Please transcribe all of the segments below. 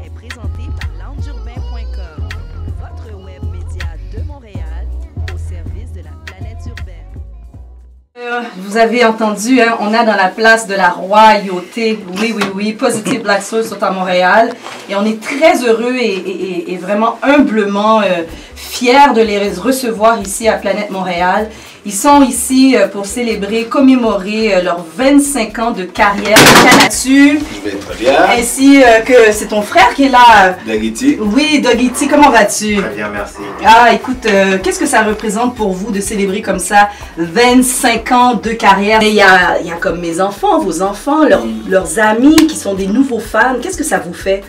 est présenté par landeurbain.com, votre web média de Montréal au service de la planète urbaine. Vous avez entendu, hein, on est dans la place de la royauté. Oui, oui, oui. Positive Black Soul sont à Montréal. Et on est très heureux et vraiment humblement fiers de les recevoir ici à Planète Montréal. Ils sont ici pour célébrer, commémorer leurs 25 ans de carrière. Qu'as-tu? Je vais très bien. Ainsi que c'est ton frère qui est là. Dagiti. Oui, Dogiti, comment vas-tu? Très bien, merci. Ah, écoute, qu'est-ce que ça représente pour vous de célébrer comme ça 25 ans de carrière? Il y a comme mes enfants, vos enfants, leurs amis qui sont des nouveaux fans. Qu'est-ce que ça vous fait?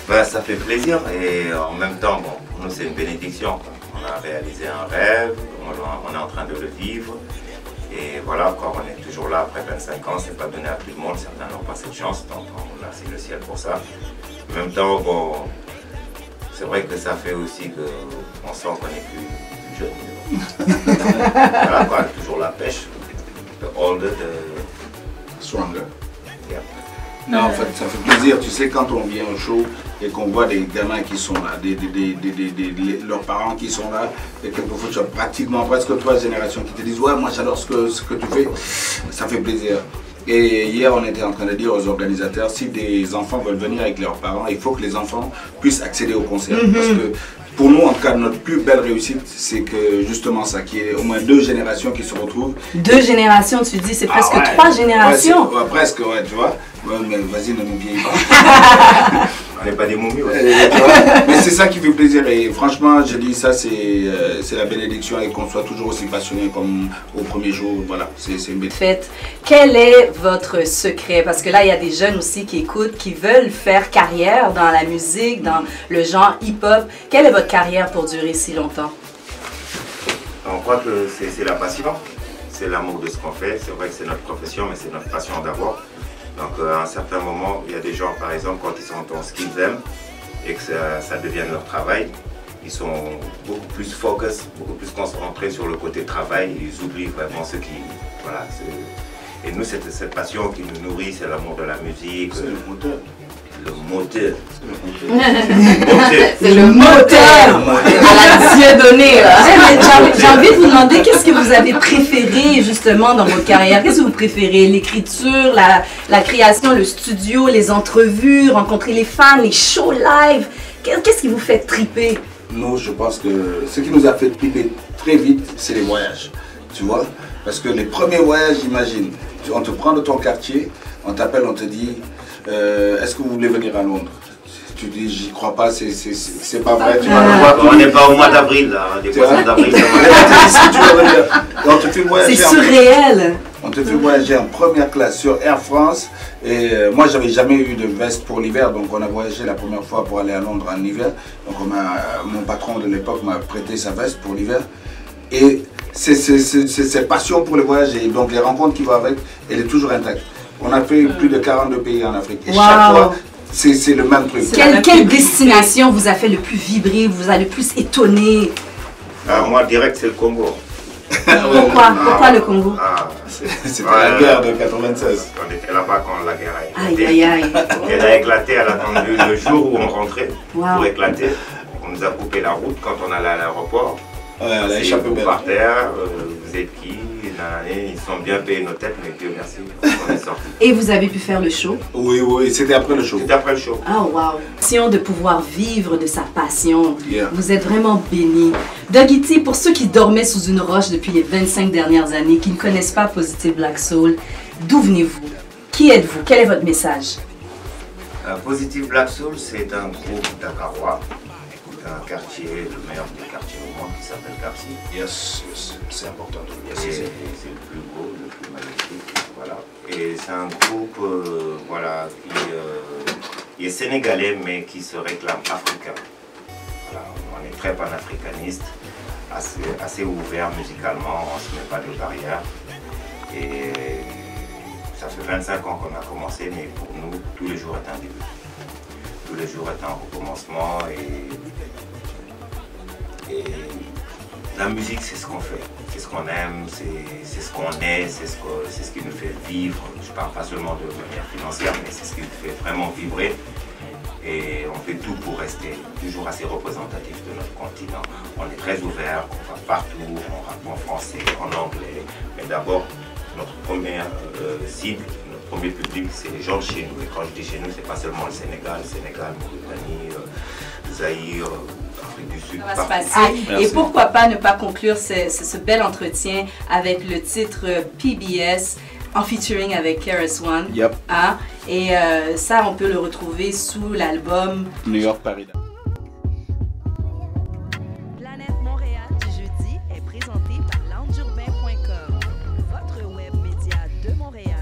Ben, ça fait plaisir et en même temps, bon, pour nous c'est une bénédiction. On a réalisé un rêve, on est en train de le vivre. Et voilà, encore, on est toujours là après 25 ans, c'est pas donné à tout le monde, certains n'ont pas cette chance, donc on remercie le ciel pour ça. En même temps, bon, c'est vrai que ça fait aussi qu'on sent qu'on est plus jeune. Voilà quoi, toujours la pêche. The older, the Stronger. yeah. Non, en fait, ça fait plaisir. Tu sais, quand on vient au show et qu'on voit des gamins qui sont là, leurs parents qui sont là, et quelquefois tu as pratiquement presque 3 générations qui te disent « Ouais, moi j'adore ce que tu fais », ça fait plaisir. Et hier, on était en train de dire aux organisateurs, si des enfants veulent venir avec leurs parents, il faut que les enfants puissent accéder au concert. Parce que pour nous, en tout cas, notre plus belle réussite, c'est que justement ça, qu'il y ait au moins 2 générations qui se retrouvent. 2 générations, tu dis, c'est presque ouais. 3 générations. Ouais, presque, ouais, tu vois. Ouais, mais vas-y, ne nous vieillis pas. On n'est pas des momies, ouais. Mais c'est ça qui fait plaisir et franchement, je dis ça, c'est la bénédiction et qu'on soit toujours aussi passionné comme au premier jour. Voilà, c'est une bénédiction. Faites, quel est votre secret? Parce que là, il y a des jeunes aussi qui écoutent, qui veulent faire carrière dans la musique, dans le genre hip-hop. Quelle est votre carrière pour durer si longtemps? On croit que c'est la passion, c'est l'amour de ce qu'on fait. C'est vrai que c'est notre profession, mais c'est notre passion d'abord. Donc à un certain moment, il y a des gens, par exemple, quand ils sont dans ce qu'ils aiment et que ça devient leur travail, ils sont beaucoup plus focus, beaucoup plus concentrés sur le côté travail. Ils oublient vraiment ce qui... Voilà, et nous, c'est cette passion qui nous nourrit, c'est l'amour de la musique. C'est le moteur. Le moteur. C'est le moteur à la Dieudonné. J'ai envie de vous demander qu'est-ce que vous avez préféré justement dans votre carrière? Qu'est-ce que vous préférez? L'écriture, la création, le studio, les entrevues, rencontrer les fans, les shows live? Qu'est-ce qui vous fait triper? Nous, je pense que ce qui nous a fait triper très vite, c'est les voyages. Tu vois? Parce que les premiers voyages, imagine, on te prend de ton quartier, on t'appelle, on te dit est-ce que vous voulez venir à Londres? Tu dis j'y crois pas, c'est pas vrai. Tu vas le voir. On n'est pas au mois d'avril là, des poissons d'avril. On te fait voyager. C'est surréel. On te fait voyager en première classe sur Air France. Et moi, j'avais jamais eu de veste pour l'hiver, donc on a voyagé la première fois pour aller à Londres en hiver. Donc mon patron de l'époque m'a prêté sa veste pour l'hiver. Et c'est cette passion pour le voyage et donc les rencontres qui vont avec, elle est toujours intacte. On a fait plus de 42 pays en Afrique. Et chaque fois, c'est le même truc. Quelle destination vous a fait le plus vibrer, vous a le plus étonné? Moi, direct, c'est le Congo. Pourquoi le Congo? C'était la guerre de 96. On était là-bas quand la guerre a éclaté. Aïe, aïe, aïe. Elle a éclaté, elle a attendu le jour où on rentrait pour éclater. On nous a coupé la route quand on allait à l'aéroport. Ouais, elle a échappé belle. Par terre, vous êtes qui? Ils sont bien payés nos têtes, mais Dieu merci, on est sortis. Et vous avez pu faire le show? Oui, oui, c'était après le show. C'était après le show. Oh wow! Passion de pouvoir vivre de sa passion. Yeah. Vous êtes vraiment béni. Dogiti, pour ceux qui dormaient sous une roche depuis les 25 dernières années, qui ne connaissent pas Positive Black Soul, d'où venez-vous? Qui êtes-vous? Quel est votre message? Positive Black Soul, c'est un groupe dakarois, un quartier, le meilleur des quartiers au monde qui s'appelle Kapsi. Yes, c'est important de le préciser. C'est le plus beau, le plus magnifique, voilà. Et c'est un groupe voilà, qui est sénégalais mais qui se réclame africain. Voilà, on est très panafricaniste, assez ouvert musicalement, on ne se met pas de barrières. Et ça fait 25 ans qu'on a commencé, mais pour nous, tous les jours est un début. Tous les jours est un recommencement et la musique, c'est ce qu'on fait, c'est ce qu'on aime, c'est ce qu'on est, c'est ce qui nous fait vivre. Je ne parle pas seulement de manière financière, mais c'est ce qui nous fait vraiment vibrer. et on fait tout pour rester toujours assez représentatif de notre continent. On est très ouvert, on va partout, on rappe en français, en anglais, mais d'abord notre première cible, notre premier public, c'est les gens de chez nous. Et quand je dis chez nous, c'est pas seulement le Sénégal, Mauritanie, Zaïre, Afrique du Sud. Ça va se passer. Et pourquoi pas ne pas conclure ce bel entretien avec le titre PBS en featuring avec KRS-One. Yep. Hein? Et ça, on peut le retrouver sous l'album New York Paris. Planète Montréal du jeudi est présentée par loungeurbain.com, votre web média de Montréal.